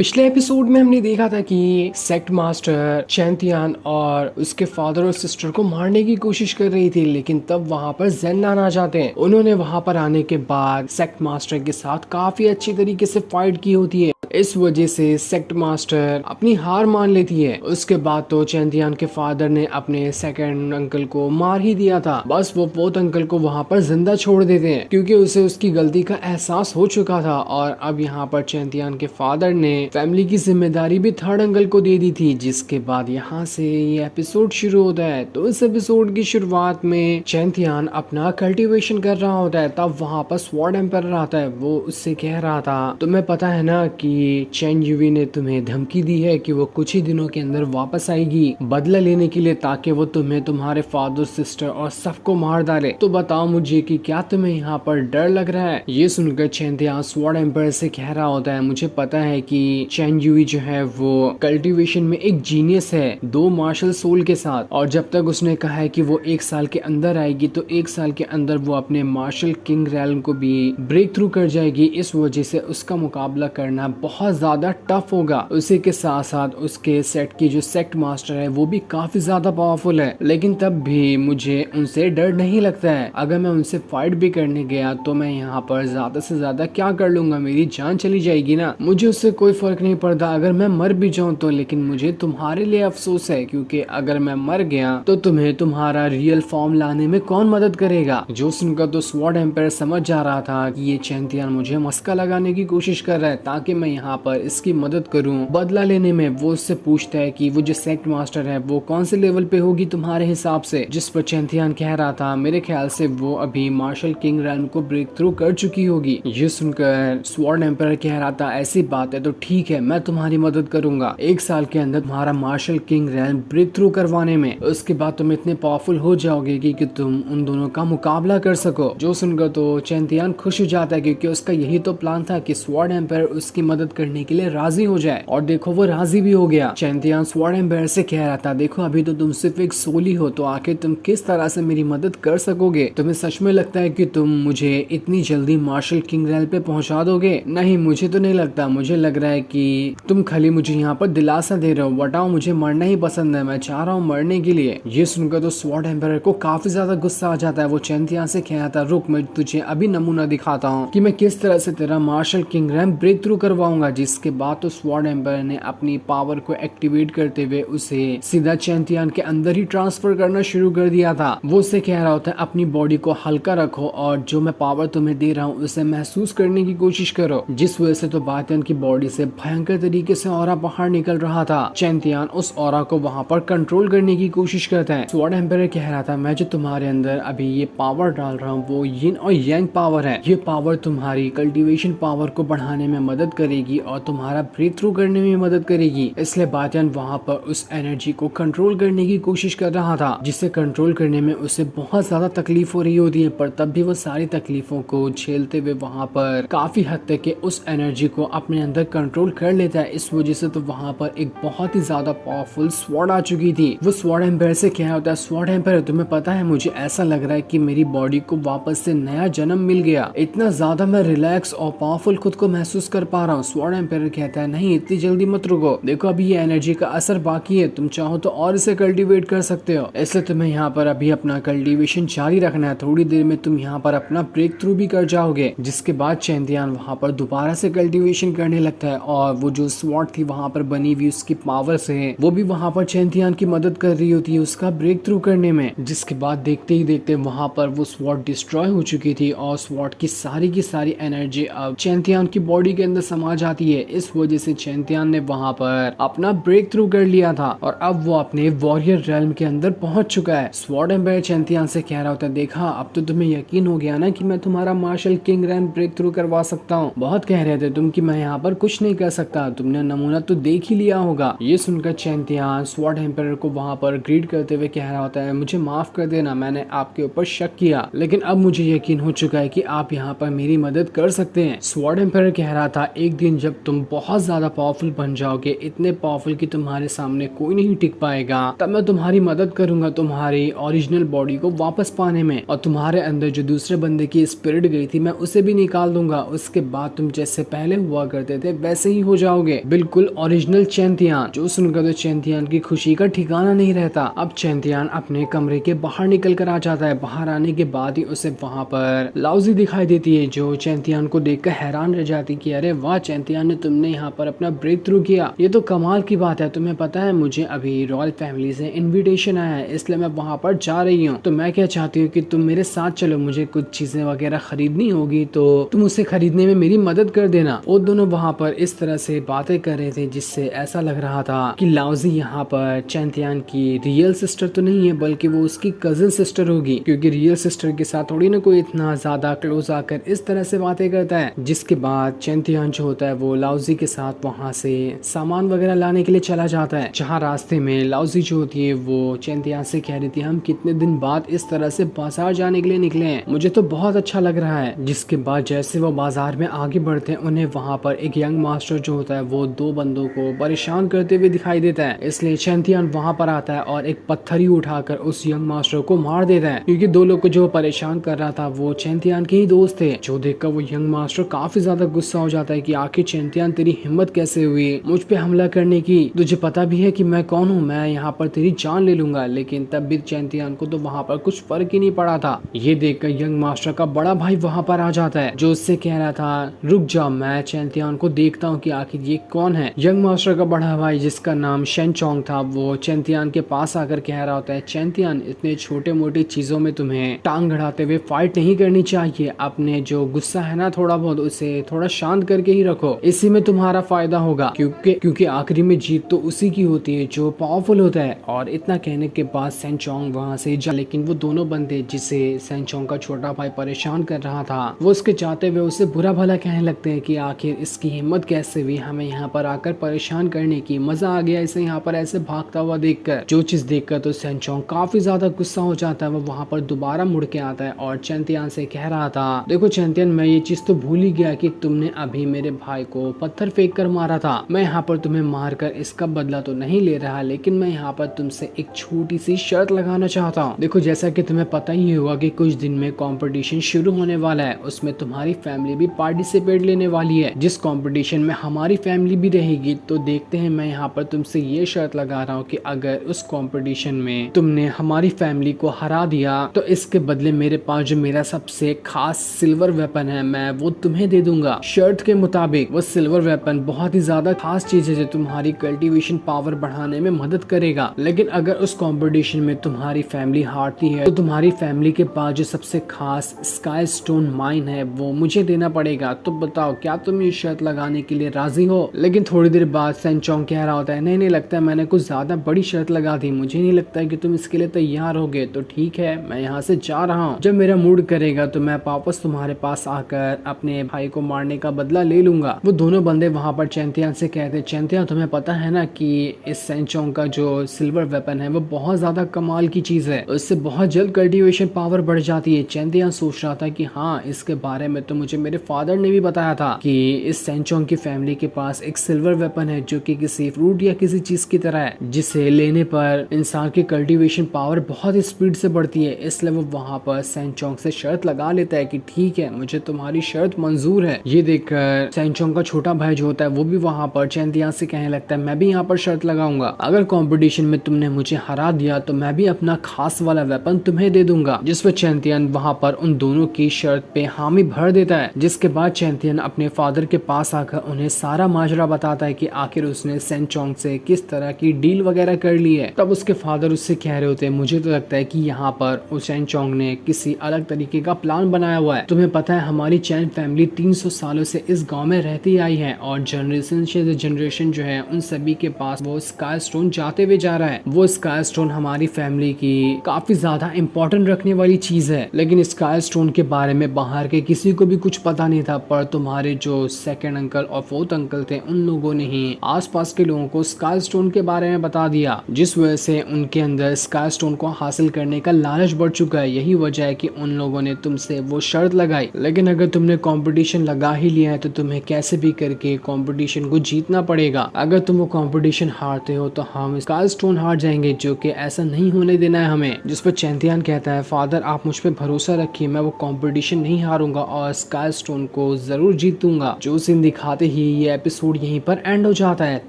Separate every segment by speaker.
Speaker 1: पिछले एपिसोड में हमने देखा था कि सेक्ट मास्टर चैंतियान और उसके फादर और सिस्टर को मारने की कोशिश कर रही थी, लेकिन तब वहां पर ज़ेनान आ जाते हैं। उन्होंने वहां पर आने के बाद सेक्ट मास्टर के साथ काफी अच्छी तरीके से फाइट की होती है। इस वजह से सेक्ट मास्टर अपनी हार मान लेती है। उसके बाद तो चैंतियान के फादर ने अपने सेकंड अंकल को मार ही दिया था। बस वो फोर्थ अंकल को वहां पर जिंदा छोड़ देते हैं क्योंकि उसे उसकी गलती का एहसास हो चुका था। और अब यहाँ पर चैंतियान के फादर ने फैमिली की जिम्मेदारी भी थर्ड अंकल को दे दी थी, जिसके बाद यहाँ से ये एपिसोड शुरू होता है। तो इस एपिसोड की शुरुआत में चैंतियान अपना कल्टीवेशन कर रहा होता है, तब वहाँ पर स्वॉर्ड एम्पायर आता है। वो उससे कह रहा था, तुम्हें पता है ना कि चेन युवी ने तुम्हें धमकी दी है कि वो कुछ ही दिनों के अंदर वापस आएगी बदला लेने के लिए, ताकि वो तुम्हें, तुम्हारे फादर, सिस्टर और सबको मार डाले। तो बताओ मुझे कि क्या तुम्हें यहाँ पर डर लग रहा है? ये सुनकर चैंतियान स्वॉर्ड एम्पायर से कह रहा होता है, मुझे पता है कि चेन युवी जो है वो कल्टीवेशन में एक जीनियस है, 2 मार्शल सोल के साथ, और जब तक उसने कहा है कि वो 1 साल के अंदर आएगी तो 1 साल के अंदर वो अपने मार्शल किंग रैल्म को भी ब्रेक थ्रू कर जाएगी। इस वजह से उसका मुकाबला करना बहुत ज्यादा टफ होगा। उसी के साथ साथ उसके सेट की जो सेक्ट मास्टर है वो भी काफी ज्यादा पावरफुल है, लेकिन तब भी मुझे उनसे डर नहीं लगता है। अगर मैं उनसे फाइट भी करने गया तो मैं यहाँ पर ज्यादा से ज्यादा क्या कर लूंगा, मेरी जान चली जाएगी ना। मुझे उससे कोई फर्क नहीं पड़ता अगर मैं मर भी जाऊं तो, लेकिन मुझे तुम्हारे लिए अफसोस है क्योंकि अगर मैं मर गया तो तुम्हें तुम्हारा रियल फॉर्म लाने में कौन मदद करेगा। जो सुनकर तो स्वॉर्ड एम्पायर समझ जा रहा था कि ये चैंतियान मुझे मस्का लगाने की कोशिश कर रहा है ताकि मैं यहाँ पर इसकी मदद करूं बदला लेने में। वो उससे पूछता है कि वो जो सेक्ट मास्टर है वो कौन से लेवल पे होगी तुम्हारे हिसाब से, जिस पर चैंतियान कह रहा था मेरे ख्याल से वो अभी मार्शल किंग रैल्म को ब्रेक थ्रू कर चुकी होगी। ये सुनकर स्वॉर्ड एम्पायर कह रहा था, ऐसी बात है तो ठीक है, मैं तुम्हारी मदद करूंगा 1 साल के अंदर तुम्हारा martial king realm break through करवाने में। उसके बाद तुम इतने पावरफुल हो जाओगे कि तुम उन दोनों का मुकाबला कर सको। जो सुनकर तो चैंतियान खुश हो जाता है क्योंकि उसका यही तो प्लान था कि स्वॉर्ड एम्पायर उसकी मदद करने के लिए राजी हो जाए, और देखो वो राजी भी हो गया। चैंतियान स्वॉर्ड एम्पायर से कह रहा था, देखो अभी तो तुम सिर्फ एक सोल ही हो, तो आखिर तुम किस तरह से मेरी मदद कर सकोगे? तुम्हें सच में लगता है कि तुम मुझे इतनी जल्दी मार्शल किंग रैल्म पे पहुंचा दोगे? नहीं, मुझे तो नहीं लगता। मुझे लग रहा है कि तुम खाली मुझे यहाँ पर दिलासा दे रहे हो। बताओ, मुझे मरना ही पसंद है, मैं चाह रहा हूँ मरने के लिए। ये सुनकर तो स्वॉर्ड एम्पायर को काफी ज्यादा गुस्सा आ जाता है। वो चैंतियान से कह रहा था, रुक, मैं तुझे अभी नमूना दिखाता हूँ कि मैं किस तरह से तेरा martial king realm break through करवाऊंगा। जिसके बाद तो स्वॉर्ड एम्पायर ने अपनी पावर को एक्टिवेट करते हुए उसे सीधा चैंतियान के अंदर ही ट्रांसफर करना शुरू कर दिया था। वो उससे कह रहा होता है, अपनी बॉडी को हल्का रखो और जो मैं पावर तुम्हें दे रहा हूँ उसे महसूस करने की कोशिश करो। जिस वजह से तो बातियान की बॉडी से भयंकर तरीके से ऑरा बाहर निकल रहा था। चैंतियान उस ऑरा को वहां पर कंट्रोल करने की कोशिश करता है। स्वॉर्ड एम्पायर कह रहा था, मैं जो तुम्हारे अंदर अभी ये पावर डाल रहा हूँ वो यिन और यांग पावर है। ये पावर तुम्हारी कल्टीवेशन पावर को बढ़ाने में मदद करेगी और तुम्हारा ब्रेक थ्रू करने में मदद करेगी। इसलिए बातियान वहां पर उस एनर्जी को कंट्रोल करने की कोशिश कर रहा था, जिसे कंट्रोल करने में उसे बहुत ज्यादा तकलीफ हो रही होती है, पर तब भी वो सारी तकलीफों को झेलते हुए वहां पर काफी हद तक के उस एनर्जी को अपने अंदर कंट्रोल कर लेता है। इस वजह से तो वहां पर एक बहुत ही ज्यादा पावरफुल स्वॉर्ड आ चुकी थी। वो स्वॉर्ड एम्पायर से क्या होता है, स्वॉर्ड एम्पायर तुम्हें पता है मुझे ऐसा लग रहा है कि मेरी बॉडी को वापस से नया जन्म मिल गया, इतना ज्यादा मैं रिलैक्स और पावरफुल खुद को महसूस कर पा रहा हूँ। स्वॉर्ड एम्पायर कहता है, नहीं इतनी जल्दी मत रुको, देखो अभी ये एनर्जी का असर बाकी है, तुम चाहो तो और इसे कल्टीवेट कर सकते हो। इसलिए तुम्हें यहाँ पर अभी अपना कल्टीवेशन जारी रखना है, थोड़ी देर में तुम यहाँ पर अपना ब्रेक थ्रू भी कर जाओगे। जिसके बाद चैंतियान वहाँ पर दोबारा से कल्टीवेशन करने लगता है और वो जो स्वॉर्ड थी वहाँ पर बनी हुई उसकी पावर से वो भी वहाँ पर चैंतियान की मदद कर रही होती है उसका ब्रेक थ्रू करने में। जिसके बाद देखते ही देखते वहाँ पर वो स्वॉर्ड डिस्ट्रॉय हो चुकी थी और स्वॉर्ड की सारी एनर्जी अब चैंतियान की बॉडी के अंदर समा जाती है। इस वजह से चैंतियान ने वहाँ पर अपना ब्रेक थ्रू कर लिया था और अब वो अपने वॉरियर रैल्म के अंदर पहुंच चुका है। स्वॉर्ड एम्पायर चैंतियान से कह रहा होता है, देखा अब तो तुम्हें यकीन हो गया ना कि मैं तुम्हारा martial king realm break through करवा सकता हूँ। बहुत कह रहे थे तुम कि मैं यहाँ पर कुछ नहीं कर सकता, तुमने नमूना तो देख ही लिया होगा। ये सुनकर चैंतियान स्वॉर्ड एम्पायर को वहाँ पर ग्रीट करते हुए कह रहा होता है, मुझे माफ कर देना, मैंने आपके ऊपर शक किया, लेकिन अब मुझे यकीन हो चुका है कि आप यहाँ पर मेरी मदद कर सकते हैं। स्वॉर्ड एम्पायर कह रहा था, एक दिन जब तुम बहुत ज्यादा पावरफुल बन जाओगे, इतने पावरफुल कि तुम्हारे सामने कोई नहीं टिक पाएगा, तब मैं तुम्हारी मदद करूंगा तुम्हारी ओरिजिनल बॉडी को वापस पाने में, और तुम्हारे अंदर जो दूसरे बंदे की स्पिरिट गई थी मैं उसे भी निकाल दूंगा। उसके बाद तुम जैसे पहले हुआ करते थे वैसे ही हो जाओगे, बिल्कुल ओरिजिनल चैंतियान। जो सुनकर तो चैंतियान की खुशी का ठिकाना नहीं रहता। अब चैंतियान अपने कमरे के बाहर निकल कर आ जाता है। बाहर आने के बाद ही उसे वहाँ पर लाउजी दिखाई देती है, जो चैंतियान को देखकर हैरान रह जाती कि अरे वाह चैंतियान ने, तुमने यहाँ पर अपना ब्रेक थ्रू किया, ये तो कमाल की बात है। तुम्हें पता है मुझे अभी रॉयल फैमिली से इनविटेशन आया है, इसलिए मैं वहाँ पर जा रही हूँ। तो मैं क्या चाहती हूँ कि तुम मेरे साथ चलो, मुझे कुछ चीजें वगैरह खरीदनी होगी तो तुम उसे खरीदने में मेरी मदद कर देना। वो दोनों वहाँ पर इस तरह से बातें कर रहे थे जिससे ऐसा लग रहा था कि लाउजी यहाँ पर चैंतियान की रियल सिस्टर तो नहीं है, बल्कि वो उसकी कजिन सिस्टर होगी, क्योंकि रियल सिस्टर के साथ थोड़ी ना कोई इतना ज्यादा क्लोज आकर इस तरह से बातें करता है। जिसके बाद चैंतियान जो होता है वो लाउजी के साथ वहाँ से सामान वगैरह लाने के लिए चला जाता है। जहाँ रास्ते में लाउजी जो होती है वो चैंतियान से कह रही थी हम कितने दिन बाद इस तरह से बाजार जाने के लिए निकले हैं, मुझे तो बहुत अच्छा लग रहा है। जिसके बाद जैसे वो बाजार में आगे बढ़ते हैं, उन्हें वहाँ पर एक यंग मास्टर जो होता है वो दो बंदों को परेशान करते हुए दिखाई देता है। इसलिए चैंतियान वहाँ पर आता है और एक पत्थर ही उठाकर उस यंग मास्टर को मार देता है, क्योंकि दो लोग को जो परेशान कर रहा था वो चैंतियान के ही दोस्त थे। जो देखकर वो यंग मास्टर काफी ज्यादा गुस्सा हो जाता है कि आखिर चैंतियान तेरी हिम्मत कैसे हुई मुझ पे हमला करने की, तुझे पता भी है कि मैं कौन हूँ, मैं यहाँ पर तेरी जान ले लूंगा। लेकिन तब भी चैंतियान को तो वहाँ पर कुछ फर्क ही नहीं पड़ा था। ये देखकर यंग मास्टर का बड़ा भाई वहाँ पर आ जाता है, जो उससे कह रहा था रुक जा, मैं चैंतियान को देखता हूँ कि आखिर ये कौन है। यंग मास्टर का बड़ा भाई जिसका नाम शेनचोंग था वो चैंतियान के पास आकर कह रहा होता है चैंतियान, इतने छोटे मोटे चीजों में तुम्हें टांग अड़ाते हुए फाइट नहीं करनी चाहिए। अपने जो गुस्सा है ना थोड़ा बहुत, उसे थोड़ा शांत करके ही रखो, इसी में तुम्हारा फायदा होगा, क्योंकि आखिरी में जीत तो उसी की होती है जो पावरफुल होता है। और इतना कहने के बाद शेनचोंग वहाँ से जा, लेकिन वो दोनों बंदे जिसे शेनचोंग का छोटा भाई परेशान कर रहा था वो उसके जाते हुए उसे बुरा भला कहने लगते हैं कि आखिर इसकी हिम्मत कैसे हुई हमें यहाँ पर आकर परेशान करने की, मजा आ गया इसे यहाँ पर ऐसे भागता हुआ देखकर। जो चीज देखकर तो शेनचोंग काफी ज्यादा गुस्सा हो जाता है। वो वहाँ पर दोबारा मुड़ के आता है और चैंतियान से कह रहा था देखो चैंतियान, मैं ये चीज तो भूल ही गया कि तुमने अभी मेरे भाई को पत्थर फेंक कर मारा था। मैं यहाँ पर तुम्हें मार कर इसका बदला तो नहीं ले रहा, लेकिन मैं यहाँ पर तुमसे एक छोटी सी शर्त लगाना चाहता हूँ। देखो जैसा कि तुम्हें पता ही होगा कि कुछ दिन में कंपटीशन शुरू होने वाला है, उसमें तुम्हारी फैमिली भी पार्टिसिपेट लेने वाली है, जिस कंपटीशन में हमारी फैमिली भी रहेगी। तो देखते हैं, मैं यहाँ पर तुमसे ये शर्त लगा रहा हूँ कि अगर उस कंपटीशन में तुमने हमारी फैमिली को हरा दिया तो इसके बदले मेरे पास जो मेरा सबसे खास सिल्वर वेपन है मैं वो तुम्हें दे दूंगा। शर्त के मुताबिक वो सिल्वर वेपन बहुत ही ज्यादा खास चीज है जो तुम्हारी कल्टीवेशन पावर बढ़ाने में मदद करेगा। लेकिन अगर उस कंपटीशन में तुम्हारी फैमिली हारती है तो तुम्हारी फैमिली के पास जो सबसे खास स्काई स्टोन माइन है वो मुझे देना पड़ेगा। तो बताओ क्या तुम ये शर्त लगाने के लिए राजी हो? लेकिन थोड़ी देर बाद शेनचोंग कह रहा होता है नहीं लगता है मैंने कुछ ज्यादा बड़ी शर्त लगा दी, मुझे नहीं लगता है कि तुम इसके लिए तैयार होगे। तो ठीक है, मैं यहाँ से जा रहा हूँ, जब मेरा मूड करेगा तो मैं वापस तुम्हारे पास आकर अपने भाई को मारने का बदला ले लूंगा। वो दोनों बंदे वहाँ पर चैंतियान से कहते चैंतियान, तुम्हें पता है ना कि इस शेनचोंग का जो सिल्वर वेपन है वो बहुत ज्यादा कमाल की चीज है, उससे बहुत जल्द कल्टीवेशन पावर बढ़ जाती है। चैंतियान सोच रहा था कि हाँ, इसके बारे में तो मुझे मेरे फादर ने भी बताया था कि इस शेनचोंग की फैमिली के पास एक सिल्वर वेपन है जो कि किसी फ्रूट या किसी चीज की तरह है, जिसे लेने पर इंसान की कल्टीवेशन पावर बहुत स्पीड से बढ़ती है। इसलिए वो वहाँ पर शेनचोंग से शर्त लगा लेता है कि ठीक है, मुझे तुम्हारी शर्त मंजूर है। ये देखकर शेनचोंग का छोटा भाई जो होता है वो भी वहाँ पर चैंतियान से कहने लगता है मैं भी यहाँ पर शर्त लगाऊंगा, अगर कंपटीशन में तुमने मुझे हरा दिया तो मैं भी अपना खास वाला वेपन तुम्हें दे दूंगा। जिस पर चैंतियान वहाँ पर उन दोनों की शर्त पे हामी भर देता है। जिसके बाद चैंतियान अपने फादर के पास आकर उन्हें सारा माजरा बताता है कि आखिर उसने शेनचोंग से किस तरह की डील वगैरह कर ली है। तब उसके फादर उससे कह रहे होते हैं मुझे तो लगता है कि यहाँ पर उस शेनचोंग ने किसी अलग तरीके का प्लान बनाया हुआ है। तुम्हें पता है हमारी चैन फैमिली 300 सालों से इस गांव में रहती आई है और जनरेशन से जनरेशन जो है उन सभी के पास वो स्काई स्टोन जाते हुए जा रहा है। वो स्काई स्टोन हमारी फैमिली की काफी ज्यादा इम्पोर्टेंट रखने वाली चीज है, लेकिन स्काई स्टोन के बारे में बाहर के किसी को भी कुछ पता नहीं था। पर तुम्हारे जो सेकंड अंकल और फोर्थ अंकल थे उन लोगों ने ही आसपास के लोगों को स्काई स्टोन के बारे में बता दिया, जिस वजह से उनके अंदर स्काई स्टोन को हासिल करने का लालच बढ़ चुका है। यही वजह है कि उन लोगों ने तुमसे वो शर्त लगाई। लेकिन अगर तुमने कंपटीशन लगा ही लिया है तो तुम्हें कैसे भी करके कंपटीशन को जीतना पड़ेगा। अगर तुम वो कंपटीशन हारते हो तो हम स्काई स्टोन हार जाएंगे, जो कि ऐसा नहीं होने देना है हमें। जिस पर चैंतियान कहता है फादर आप मुझ पे भरोसा रखिए, मैं वो कंपटीशन नहीं हारूंगा और स्काई स्टोन को जरूर जीतूंगा। जो सीन दिखाते ही ये एपिसोड यहीं पर एंड हो जाता है।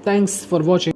Speaker 1: Thanks for watching.